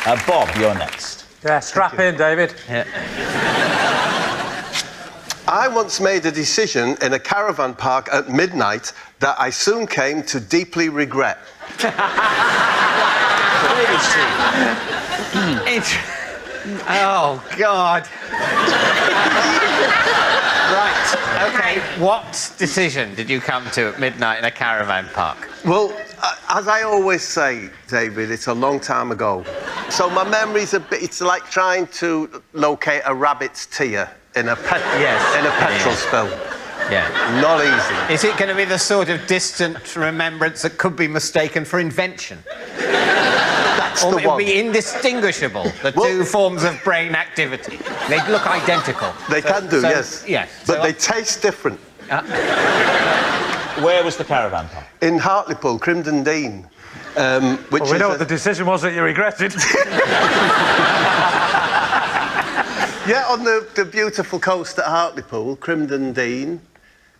Bob, you're next. Yeah, strap in, David. Yeah. I once made a decision in a caravan park at midnight that I soon came to deeply regret. Oh, God. Right, OK. What decision did you come to at midnight in a caravan park? Well, as I always say, David, it's a long time ago. So my memory's a bit... It's like trying to locate a rabbit's tear in a petrol spill. Yeah. Not easy. Is it going to be the sort of distant remembrance that could be mistaken for invention? That's Or the it would one. be indistinguishable, the two forms of brain activity. They'd look identical. They can do, yes. Yes. But they taste different. Where was the caravan park? In Hartlepool, Crimden Dean. Which Well, we know what the decision was that you regretted. Yeah, on the beautiful coast at Hartlepool, Crimden Dean,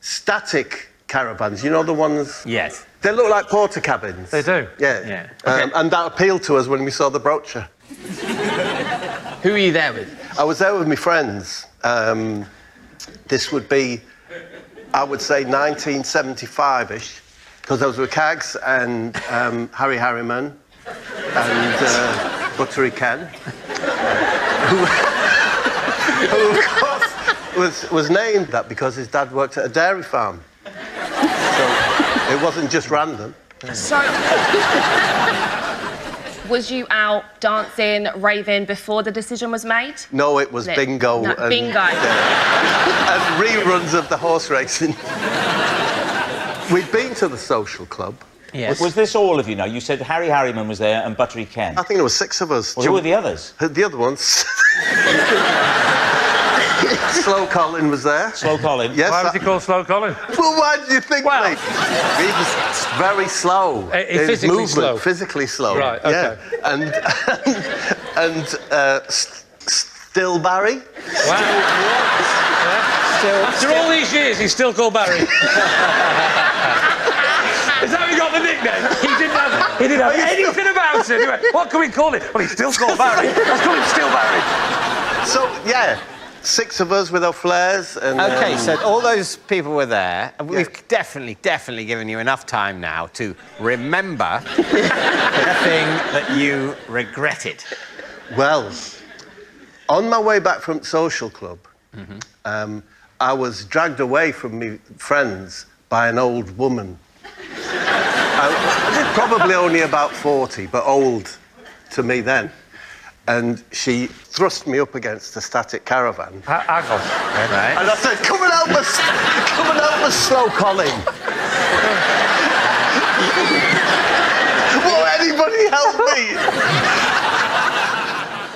static caravans, you know the ones... Yes. They look like porter cabins. They do. Yeah. Yeah. Okay. And that appealed to us when we saw the brochure. Who were you there with? I was there with my friends. This would be, I would say, 1975-ish, because I was with Cags and Harry Harriman and Buttery Ken, who of course was named that because his dad worked at a dairy farm. So it wasn't just random. So, was you out dancing, raving before the decision was made? No, it was bingo. No, bingo. And reruns of the horse racing. We'd been to the social club. Yes. Was this all of you now? You said Harry Harriman was there and Buttery Ken. I think there were 6 of us. Well, who were the others? The other ones. Slow Colin was there. Slow Colin? Yes. Why was he called Slow Colin? Well, why did you think, Well, mate? He was very slow. He's physically slow. Physically slow. Right, okay. Yeah. And still Barry. Wow. After all these years, he's still called Barry. Is that how he got the nickname? He didn't have anything about it. He went, what can we call him? Well, he's still called Barry. Let's call him Still Barry. So, yeah, 6 of us with our flares. And, OK, so all those people were there. And we've definitely given you enough time now to remember the thing that you regretted. Well, on my way back from social club, I was dragged away from my friends by an old woman. Probably only about 40, but old to me then. And she thrust me up against a static caravan. Hang on. Right. And I said, come and help us, Slow Colin. Will anybody help me?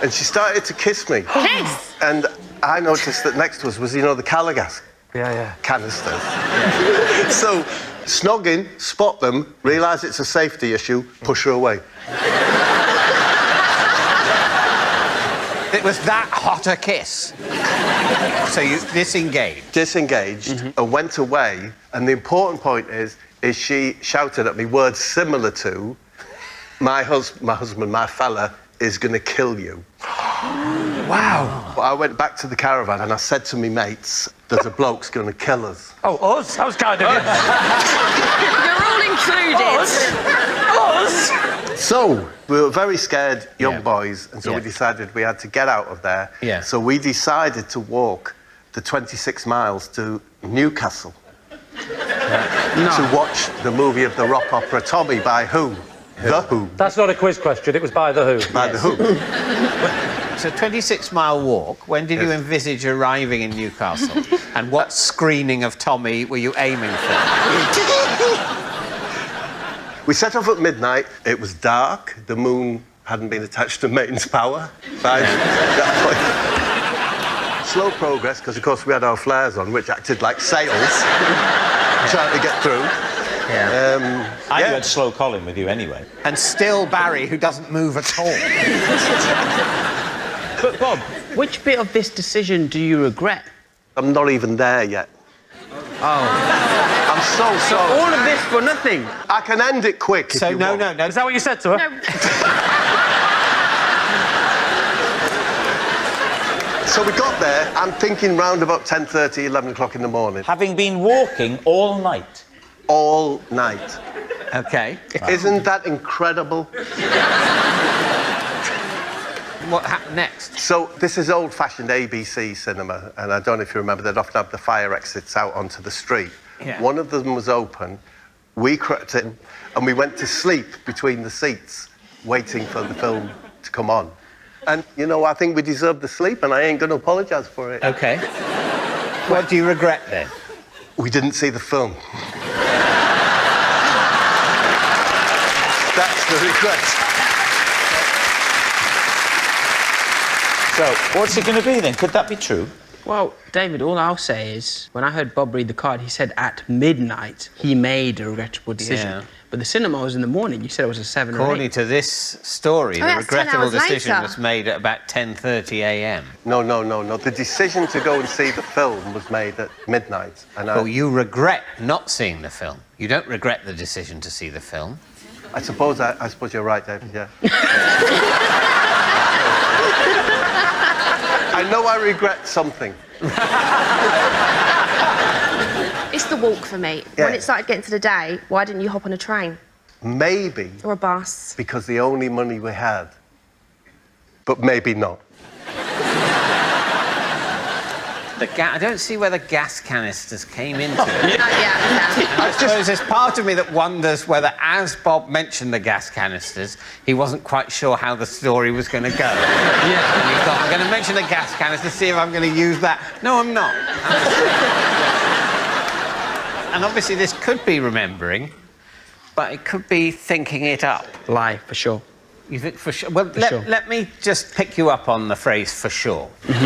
And she started to kiss me. Kiss? And I noticed that next to us was, the Calagas Yeah. canisters. So, snogging, spot them, realise it's a safety issue, push her away. It was that hot a kiss. So you disengaged. Disengaged and went away. And the important point is she shouted at me words similar to, my husband, my fella, is going to kill you. Wow. I went back to the caravan and I said to me mates, there's a bloke's going to kill us. Oh, us? That was kind of it. You're all included. Us? So, we were very scared young boys, and so Yeah. we decided we had to get out of there. Yeah. So we decided to walk the 26 miles to Newcastle to watch the movie of the rock opera Tommy by who? The Who. That's not a quiz question. It was by The Who. By The Who. So 26-mile walk. When did you envisage arriving in Newcastle? And what screening of Tommy were you aiming for? We set off at midnight. It was dark. The moon hadn't been attached to mains power by that point. Slow progress, because, of course, we had our flares on, which acted like sails, trying to get through. Yeah. I had Slow Colin with you anyway. And still Barry, who doesn't move at all. But, Bob, which bit of this decision do you regret? I'm not even there yet. Oh. I'm so sorry. All of this for nothing? I can end it quick if So you no. want. Is that what you said to her? No. So we got there, I'm thinking round about 10:30, 11 o'clock in the morning. Having been walking all night. All night. OK. Isn't that incredible? What happened next? So this is old-fashioned ABC cinema, and I don't know if you remember, they'd often have the fire exits out onto the street. Yeah. One of them was open. We crept in, and we went to sleep between the seats, waiting for the film to come on. And, you know, I think we deserved the sleep, and I ain't going to apologise for it. OK. What do you regret, then? We didn't see the film. That's the regret. So, what's it going to be then? Could that be true? Well, David, all I'll say is, when I heard Bob read the card, he said at midnight he made a regrettable decision. Yeah. But the cinema was in the morning. You said it was a 7 or 8. According to this story, the that's 10 regrettable hours decision later. was made at about 10:30 a.m. No. The decision to go and see the film was made at midnight. And Well, you regret not seeing the film. You don't regret the decision to see the film. I suppose you're right, David, yeah. I know I regret something. It's the walk for me. Yeah. When it started getting to the day, why didn't you hop on a train Maybe or a bus? because the only money we had. But maybe not. I don't see where the gas canisters came into it. Yeah. I suppose there's part of me that wonders whether, as Bob mentioned the gas canisters, he wasn't quite sure how the story was going to go. Yeah. And he thought, I'm going to mention the gas canisters, see if I'm going to use that. No, I'm not. And obviously this could be remembering, but it could be thinking it up. Lie, for sure. You think for sure? Well, sure. let me just pick you up on the phrase "for sure," because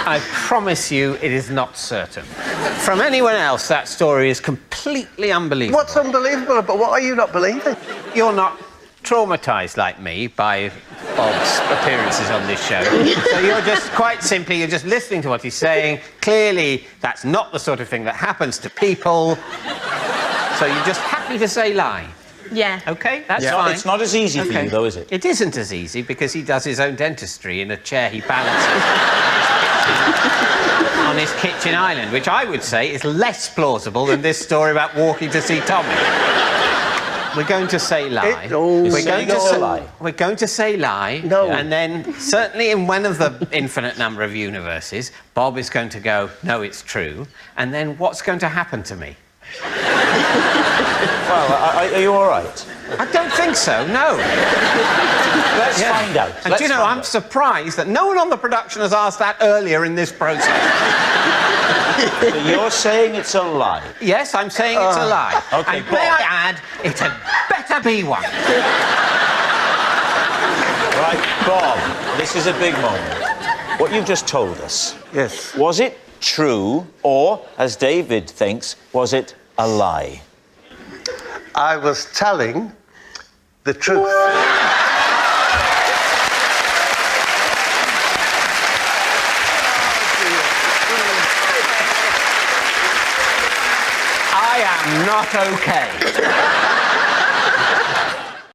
I promise you it is not certain. From anyone else, that story is completely unbelievable. What's unbelievable about what are you not believing? You're not traumatised like me by Bob's appearances on this show. So you're just you're just listening to what he's saying. Clearly, that's not the sort of thing that happens to people. So you're just happy to say lie. Yeah. OK, that's Yeah. fine. It's not as easy for Okay. you, though, is it? It isn't as easy because he does his own dentistry in a chair he balances on his kitchen island, which I would say is less plausible than this story about walking to see Tommy. We're going to say lie. We're going to say lie. No. And then, certainly in one of the infinite number of universes, Bob is going to go, no, it's true. And then what's going to happen to me? Well, are you all right? I don't think so, no. Let's find out. And do you know, I'm surprised that no one on the production has asked that earlier in this process. So you're saying it's a lie? Yes, I'm saying it's a lie. OK, And Bob. may I add, it had better be one. Right, Bob, this is a big moment. What you've just told us, Yes. was it true or, as David thinks, was it a lie? I was telling the truth. I am not okay.